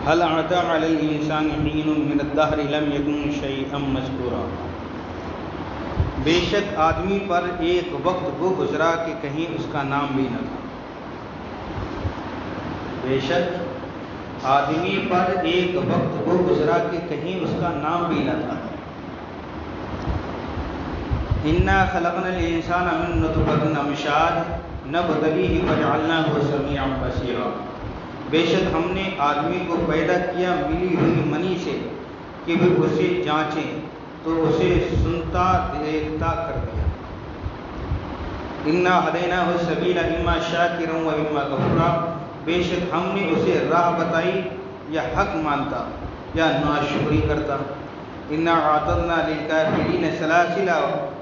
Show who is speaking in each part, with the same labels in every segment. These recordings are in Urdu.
Speaker 1: هل أتى على الإنسان حين من الدهر لم يكن شيئا مذكورا۔ بے شک آدمی پر ایک وقت وہ گزرا کہ کہیں اس کا نام بھی نہ تھا۔ بے شک آدمی پر ایک وقت وہ گزرا کہ کہیں اس کا نام بھی نہ تھا۔ انا خلقنا الانسان من نطفة امشاج نبتلیہ فجعلناہ سمیعا بصیرا۔ بے شک ہم نے آدمی کو پیدا کیا ملی ہوئی منی سے کہ وہ اسے جانچیں تو اسے سنتا دیکھتا کر دیا۔ انا ہدیناہ السبیل اما شاکرا و اما کفورا۔ بے شک ہم نے اسے راہ بتائی یا حق مانتا یا ناشکری کرتا۔ انا اعتدنا للکافرین سلاسلا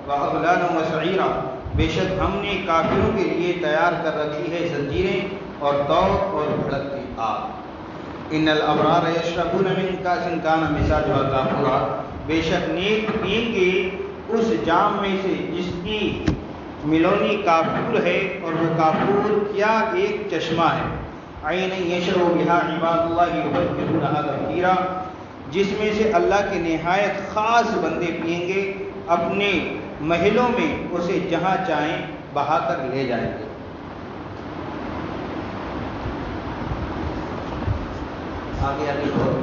Speaker 1: واغلالا وسعیرا۔ بے شک ہم نے کافروں کے لیے تیار کر رکھی ہے زنجیریں اور طوق اور بھڑکتی آگ۔ ان الابرار یشربون من کاس کان مزاجها کافورا۔ بے شک نیک پئیں گے اس جام میں سے جس کی ملونی کافور ہے، اور وہ کافور کیا ایک چشمہ ہے۔ عین یشرب بها عباد اللہ یفجرونها تفجیرا۔ جس میں سے اللہ کے نہایت خاص بندے پئیں گے، اپنے محلوں میں اسے جہاں چاہیں بہا کر لے جائیں گے۔ آگے آگے بہت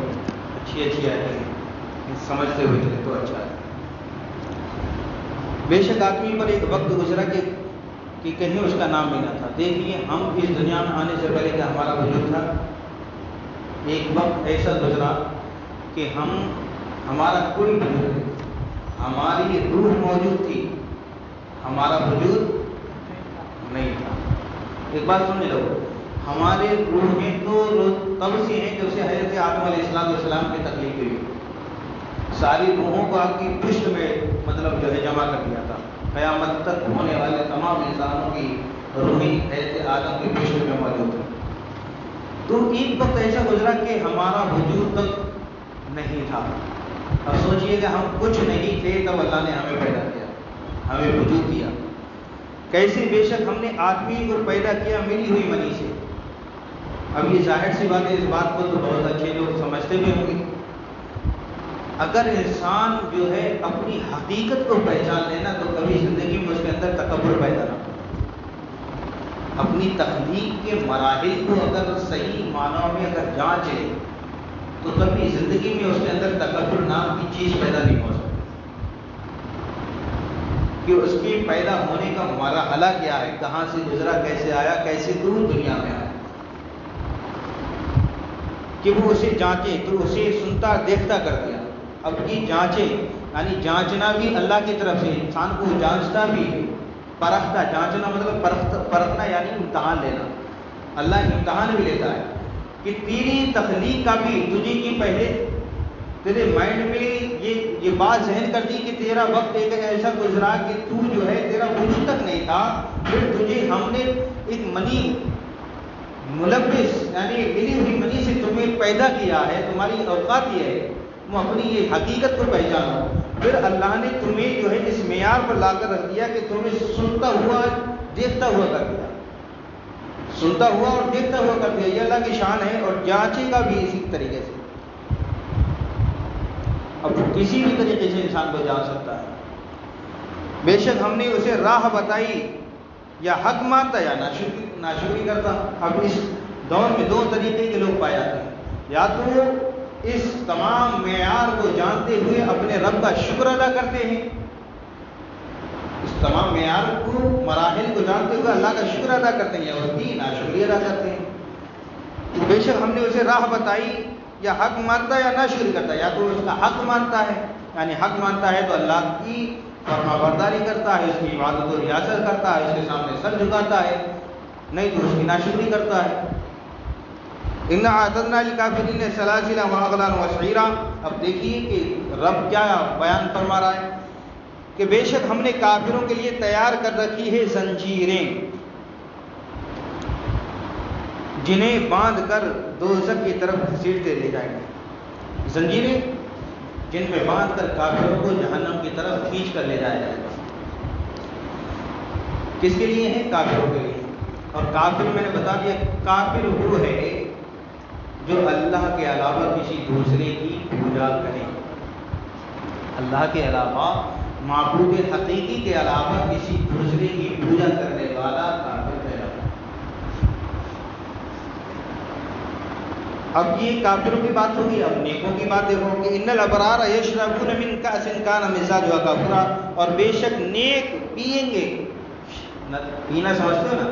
Speaker 1: اچھی آئیں سمجھتے ہوئے چلے تو اچھا ہے۔ بے شک آدمی پر ایک وقت گزرا کہ کہیں اس کا نام بھی نہ تھا۔ دیکھیے ہم اس دنیا میں آنے سے پہلے کہ ہمارا وجود تھا، ایک وقت ایسا گزرا کہ ہمارا کوئی وجود نہیں، ہماری روح موجود تھی، ہمارا وجود نہیں تھا۔ ایک بات سمجھ لو، ہمارے روحیں تو تب سے ہیں جب سے حضرت آدم علیہ السلام کی تخلیق ہوئی۔ ساری روحوں کو آپ کی پشت میں مطلب جو ہے جمع کر دیا تھا۔ قیامت تک ہونے والے تمام انسانوں کی روحیں حضرت آدم کی پشت میں موجود ہیں۔ تو ایک وقت ایسا گزرا کہ ہمارا وجود تک نہیں تھا۔ اب سوچئے کہ ہم کچھ نہیں تھے تب اللہ نے ہمیں پیدا کیا، ہمیں وجود دیا۔ کیسے؟ بے شک ہم نے آدمی کو پیدا کیا ملی ہوئی منی سے۔ اب یہ ظاہر سی بات ہے، اس بات کو تو بہت اچھے لوگ سمجھتے بھی ہوں گے۔ اگر انسان جو ہے اپنی حقیقت کو پہچان لینا تو کبھی زندگی میں اس کے اندر تکبر پیدا نہ ہو۔ اپنی تخلیق کے مراحل کو اگر صحیح معنوں میں اگر جانچے تو کبھی زندگی میں اس کے اندر تکبر نام کی چیز پیدا نہیں ہو سکتی، کہ اس کے پیدا ہونے کا مرحلہ کیا ہے، کہاں سے گزرا، کیسے آیا، کیسے دور دنیا میں آیا، کہ وہ اسے جانچے تو اسے سنتا دیکھتا کر دیا۔ اب یہ جانچے یعنی جانچنا بھی اللہ کی طرف سے، انسان کو جانچتا بھی ہے، پرکھتا، جانچنا مطلب پرکھنا یعنی امتحان لینا۔ اللہ امتحان بھی لیتا ہے کہ تیری تخلیق کا بھی تجھے کی پہلے تیرے مائنڈ میں یہ بات ذہن کر دی کہ تیرا وقت ایک ایسا گزرا کہ تو جو ہے تیرا وجود تک نہیں تھا، پھر تجھے ہم نے ایک منی ملبس یعنی ملی ہوئی منی سے تمہیں پیدا کیا ہے، تمہاری اوقات یہ ہے تم اپنی یہ حقیقت کو پہچانو۔ پھر اللہ نے تمہیں جو ہے اس معیار پر لا کر رکھ دیا کہ تمہیں سنتا ہوا دیکھتا ہوا کر دیا، سنتا ہوا اور دیکھتا ہوا کر دیا۔ یہ اللہ کی شان ہے، اور جانچے گا بھی اسی طریقے سے۔ اب کسی بھی طریقے سے انسان کو جان سکتا ہے۔ بے شک ہم نے اسے راہ بتائی، یا حق مانتا یا ناشکری کرتا۔ اب اس دور میں دو طریقے کے لوگ پائے جاتے ہیں، یا تو اس تمام معیار کو جانتے ہوئے اپنے رب کا شکر ادا کرتے ہیں، اس تمام معیار کو مراحل کو جانتے ہوئے اللہ کا شکر ادا کرتے ہیں، یا اس کی ناشکری ادا کرتے ہیں۔ تو بے شک ہم نے اسے راہ بتائی، یا حق مانتا یا ناشکری کرتا، یا تو اس کا حق مانتا ہے یعنی حق مانتا ہے تو اللہ کی فرما برداری کرتا ہے، اس کی عبادت و ریاست کرتا ہے، اس کے سامنے سر جھکاتا ہے، نہیں تو اس کی ناشکری کرتا ہے۔ اِنَّا أَعْتَدْنَا لِلْكَافِرِينَ سَلَاسِلَ وَأَغْلَالًا وَسَعِيرًا۔ اب دیکھیے کہ رب کیا بیان فرما رہا ہے کہ بے شک ہم نے کافروں کے لیے تیار کر رکھی ہے زنجیریں، جنہیں باندھ کر دوزخ کی طرف گھسیٹتے لے جائیں گے۔ زنجیریں جن میں باندھ کر کافروں کو جہنم کی طرف کھینچ کر لے جایا جائے گا۔ کس کے لیے ہے؟ کافروں کے لیے۔ اور کافر میں نے بتا دیا، کافر وہ ہے جو اللہ کے علاوہ کسی دوسرے کی پوجا کرے. اللہ کے علاوہ، معبود حقیقی کے علاوہ کسی دوسرے کی پوجا کرنے والا کافر ہے. اب یہ کافروں کی بات ہوگی. اب نیکوں کی بات دیکھو کہ ان الابرار یشربون من کأس کان مزاجها کافورا، اور بے شک نیک پئیں گے. پینا سمجھتے ہو نا؟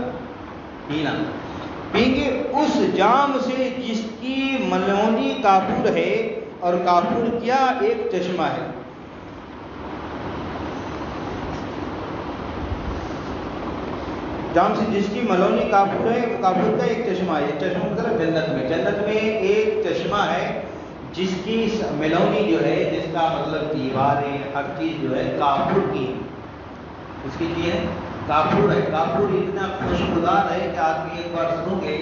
Speaker 1: پینا پئیں گے اس جام سے جس کی ملونی کافور ہے. اور کافور کیا؟ ایک چشمہ ہے. جام سے جس کی ملونی کافور ہے، کافور کا ایک چشمہ ہے. چشمہ مطلب جنت میں، جنت میں ایک چشمہ ہے جس کی ملونی جو ہے، جس کا مطلب دیواریں ہر چیز جو ہے کافور کی ہے. اس کی ہے کافور ہے. کافور اتنا خوشبودار ہے کہ آدمی ایک بار سن گے،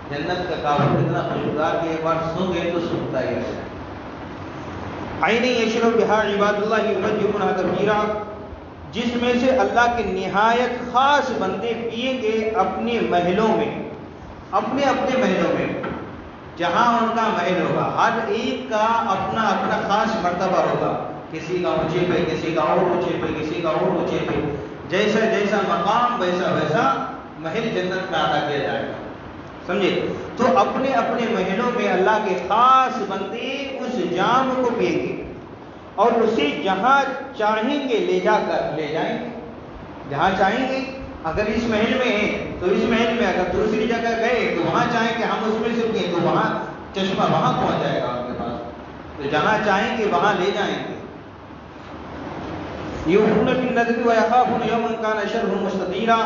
Speaker 1: جنت کا کافور اتنا خوشبودار کہ ایک بار سن گے تو سنتا ہی ہے. عین یشرب بہا عباد اللہ یفجرونہا تفجیرا، جس میں سے اللہ کے نہایت خاص بندے پئیں گے اپنے محلوں میں، اپنے اپنے محلوں میں، جہاں ان کا محل ہوگا. ہر ایک کا اپنا اپنا خاص مرتبہ ہوگا. کسی کا اونچے پہ، کسی کا اور اونچے پہ، کسی کا اور اونچے پہ. جیسا جیسا مقام ویسا ویسا محل جنت میں عطا کیا جائے گا. سمجھے؟ تو اپنے اپنے محلوں میں اللہ کے خاص بندے اس جام کو پئیں گے اور اسے جہاں چاہیں گے لے جا کر لے جائیں گے. جہاں چاہیں گے، اگر اس محل میں ہیں تو اس محل میں، اگر دوسری جگہ گئے تو وہاں چاہیں کہ ہم اس میں سے پئیں تو وہاں چشمہ وہاں پہنچ جائے گا آپ کے پاس. تو جہاں چاہیں گے وہاں لے جائیں گے. یوفون بالنذر ویخافون یوما کان شرہ مستطیرا،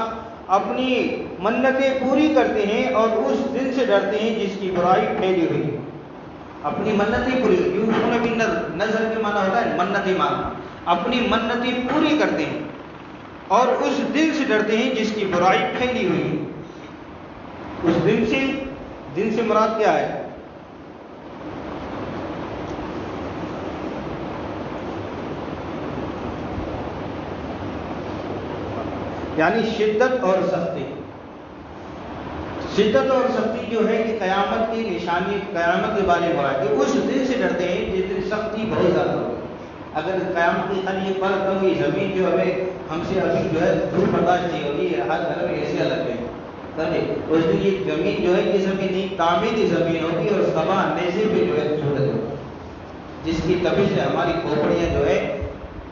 Speaker 1: اپنی منتیں پوری کرتے ہیں اور اس دن سے ڈرتے ہیں جس کی برائی پھیلی ہوئی ہے. اپنی منتیں پوری، یوفون بالنذر، نظر کے معنی ہوتا ہے منتیں مانگنا. اپنی منتیں پوری کرتے ہیں اور اس دن سے ڈرتے ہیں جس کی برائی پھیلی ہوئی ہے. اس دن سے مراد کیا ہے؟ یعنی شدت اور سختی. شدت اور سختی جو ہے کہ قیامت کی نشانی، قیامت کے بارے میں ہے کہ اس دن سے ڈرتے ہیں جس دن سختی بہت زیادہ ہوگی. اگر قیامت کی خالی یہ فرق ہوگی، زمین جو ہے ہم سے ابھی جو ہے دور برداشت نہیں ہوگی. ہر گھر میں ایسے لگ گئے سمجھے. اس دن یہ زمین جو ہے یہ زمین نہیں، تعمیری زمین ہوگی اور سبا نیزے پہ جو ہے صورت ہوگی، جس کی تبھی سے ہماری کھوپڑیاں جو ہے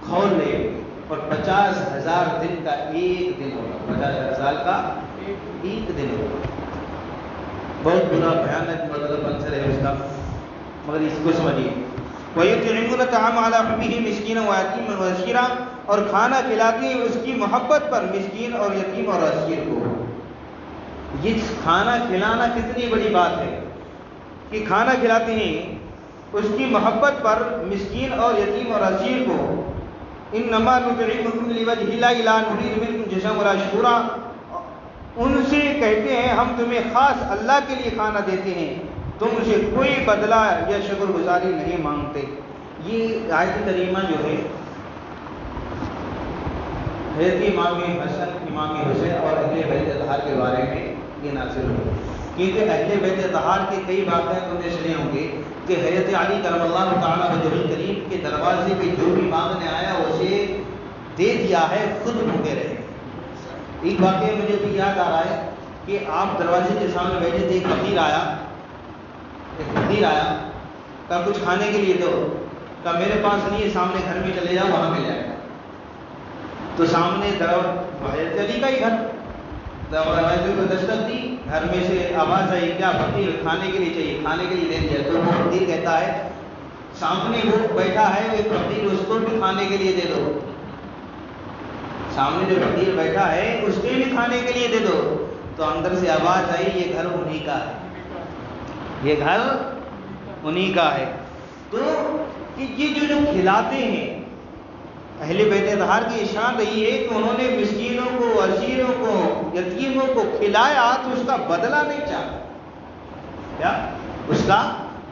Speaker 1: کھول رہی ہوگی. اور 50,000 دن کا ایک دن ہوگا. 50,000 کا ایک دن ہوگا. بہت برا بھیانک مطلب منظر ہے اس کا، مگر اس کو سمجھیے. وَيُطْعِمُونَ الطَّعَامَ عَلَىٰ حُبِّهِ مِسْكِينًا وَيَتِيمًا وَأَسِيرًا، اور کھانا کھلاتے ہیں اس کی محبت پر مسکین اور یتیم اور اسیر کو. یہ کھانا کھلانا کتنی بڑی بات ہے کہ کھانا کھلاتے ہیں اس کی محبت پر مسکین اور یتیم اور اسیر کو. انما نطعمکم لوجہ اللہ لا نرید منکم جزاء ولا شکورا، ان سے کہتے ہیں ہم تمہیں خاص اللہ کے لیے کھانا دیتے ہیں، تم سے کوئی بدلہ یا شکر گزاری نہیں مانگتے. یہ آیت کریمہ جو ہے حضرت امام حسن، امام حسین اور اہل بیت اطہار کے بارے میں یہ نازل ہوئی. کیونکہ اہل بیت اطہار کے کئی واقعات تم نے سنے ہوں گے کہ حضرت علی کرم اللہ تعالیٰ وجہ الکریم کے دروازے پہ جو بھی مانگنے آیا اسے دے دیا ہے، خود بھوکے رہے. ایک واقعہ مجھے بھی یاد آ رہا ہے کہ آپ دروازے کے سامنے بیٹھے تھے، ایک فقیر آیا کہا کچھ کھانے کے لیے دو. کہا میرے پاس نہیں ہے، سامنے گھر میں چلے جاؤ وہاں مل جائے گا. تو سامنے حضرت علی کا ہی گھر، دروازے کو دستک دی، گھر میں سے آواز آئی کیا فقیر کھانے کے لیے چاہیے؟ کھانے کے لیے دے دیا. تو وہ فقیر کہتا ہے سامنے وہ بیٹھا ہے ایک فقیر، اس کو بھی کھانے کے لیے دے دو. سامنے جو فقیر بیٹھا ہے اس کے بھی کھانے کے لیے دے دو. تو اندر سے آواز آئی یہ گھر انہی کا ہے، یہ گھر انہی کا ہے. تو یہ جو کھلاتے ہیں اہل بیت اطہار کی شان رہی ہے کہ انہوں نے مسکینوں کو، اسیروں کو، یتیموں کو کھلایا تو اس کا بدلہ نہیں چاہا. کیا؟ اس کا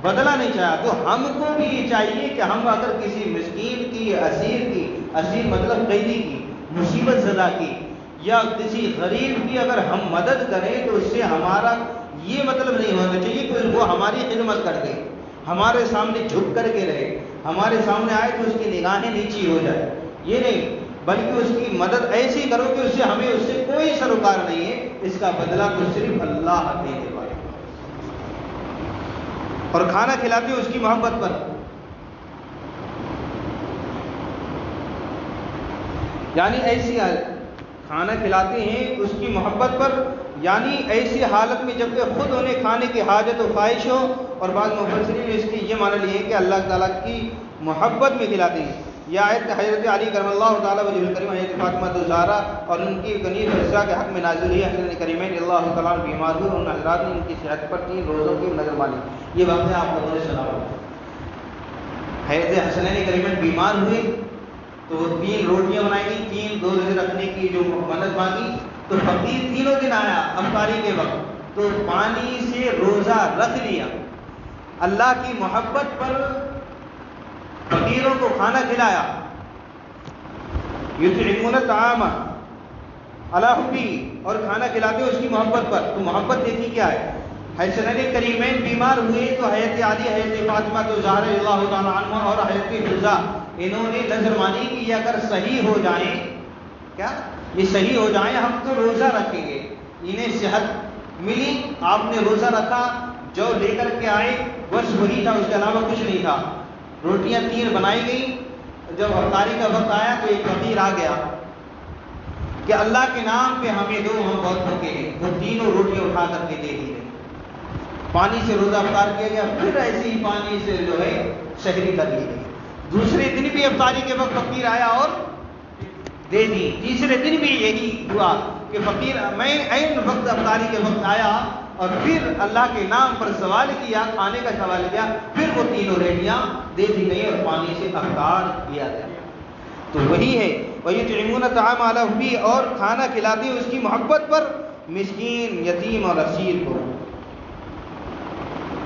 Speaker 1: بدلہ نہیں چاہا. تو ہم کو بھی یہ چاہیے کہ ہم اگر کسی مسکین کی، اسیر مطلب قیدی کی، مصیبت زدہ کی یا کسی غریب کی اگر ہم مدد کریں تو اس سے ہمارا یہ مطلب نہیں ہونا چاہیے کہ وہ ہماری خدمت کر دے، ہمارے سامنے جھک کر کے رہے، ہمارے سامنے آئے تو اس کی نگاہیں نیچی ہو جائے، یہ نہیں، بلکہ اس کی مدد ایسی کرو کہ اس سے ہمیں اس سے کوئی سروکار نہیں ہے، اس کا بدلہ تو صرف اللہ دینے والے۔ اور کھانا کھلاتے ہیں اس کی محبت پر، یعنی ایسی کھانا کھلاتے ہیں اس کی محبت پر، یعنی ایسی حالت میں جب کہ خود انہیں کھانے کی حاجت و خواہش ہو، اور بعض مفسرین نے اس کی یہ معنی لیے کہ اللہ تعالیٰ کی محبت میں کھلاتے ہیں۔ یہ آیت حضرت علی کرم اللہ تعالیٰ وجہ الکریم، حضرت فاطمہ الزہرا اور ان کی کنیز حفصہ کے حق میں نازل ہوئی۔ حضرت کریمین اللہ تعالیٰ بیمار ہوئے، ان حضرات نے ان کی صحت پر 3 روزوں کی نظر مانی۔ یہ واقعہ آپ لوگوں نے سنا ہوگا۔ حضرت حسنین کریمین بیمار ہوئے تو 3 روٹیاں بنائی گئی، 3 روزے رکھنے کی جو منت مانگی، تو فقیر تینوں دن آیا افطاری کے وقت تو پانی سے روزہ رکھ لیا، اللہ کی محبت پر فقیروں کو کھانا کھلایا۔ یطعمون الطعام علی حبہ، اور کھانا کھلاتے اس کی محبت پر۔ تو محبت دیکھی کیا ہے؟ حسنین کریمین بیمار ہوئے تو حضرت علی، حضرت فاطمہ الزہرا اللہ تعالیٰ عنہ اور حضرت حفصہ، انہوں نے نظر مانی کہ یہ اگر صحیح ہو جائیں، کیا یہ صحیح ہو جائیں ہم تو روزہ رکھیں گے۔ انہیں صحت ملی، آپ نے روزہ رکھا، جو لے کر کے آئے بس وہی تھا، اس کے علاوہ کچھ نہیں تھا۔ روٹیاں 3 بنائی گئیں، جب افطاری کا وقت آیا تو ایک فقیر آ گیا کہ اللہ کے نام پہ ہمیں دو، ہم بہت بھوکے ہیں۔ وہ 3 روٹیاں اٹھا کر کے دے دی گئی، پانی سے روزہ افطار کیا گیا، پھر ایسے ہی پانی سے جو ہے سحری کر لی گئی۔ دوسرے دن بھی افطاری کے وقت فقیر آیا اور دے دی، تیسرے دن بھی یہی ہوا کہ فقیر میں عین وقت افطاری کے وقت آیا اور پھر اللہ کے نام پر سوال کیا، کھانے کا سوال کیا، پھر وہ 3 روٹیاں دے دی گئی اور پانی سے افطار کیا گیا۔ تو وہی ہے وَيُطْعِمُونَ الطَّعَامَ عَلَىٰ حُبِّهِ، اور کھانا کھلاتے ہیں اس کی محبت پر، مسکین، یتیم اور اسیر کو۔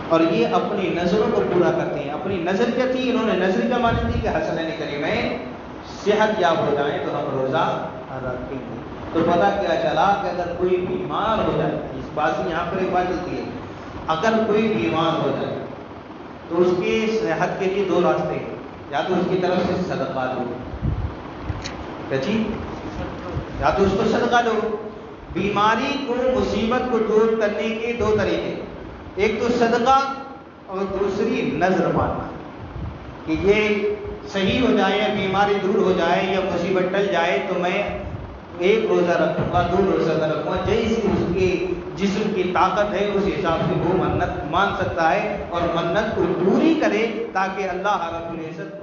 Speaker 1: اور یہ اپنی نظروں کو پورا کرتے ہیں۔ اپنی نظر کیا تھی؟ انہوں نے نظر کیا مانی تھی کہ حسنین کریمین صحت یاب ہو جائیں تو ہم روزہ رکھیں گے۔ تو پتہ کیا چلا کہ اگر کوئی بیمار ہو جائے، اس بات سے یہاں پر ایک بات چلتی ہے، اگر کوئی بیمار ہو جائے تو اس کی صحت کے لیے 2 راستے ہیں، یا تو اس کی طرف سے صدقہ دو، یا تو اس کو صدقہ دو۔ بیماری کو، مصیبت کو دور کرنے کے 2 طریقے، ایک تو صدقہ اور دوسری نظر ماننا کہ یہ صحیح ہو جائے یا بیماری دور ہو جائے یا مصیبت ٹل جائے تو میں 1 روزہ رکھوں گا، 2 روزہ رکھوں گا، جیسی اس کے جسم کی طاقت ہے اس حساب سے وہ منت مان سکتا ہے اور منت کو پوری کرے تاکہ اللہ رب العزت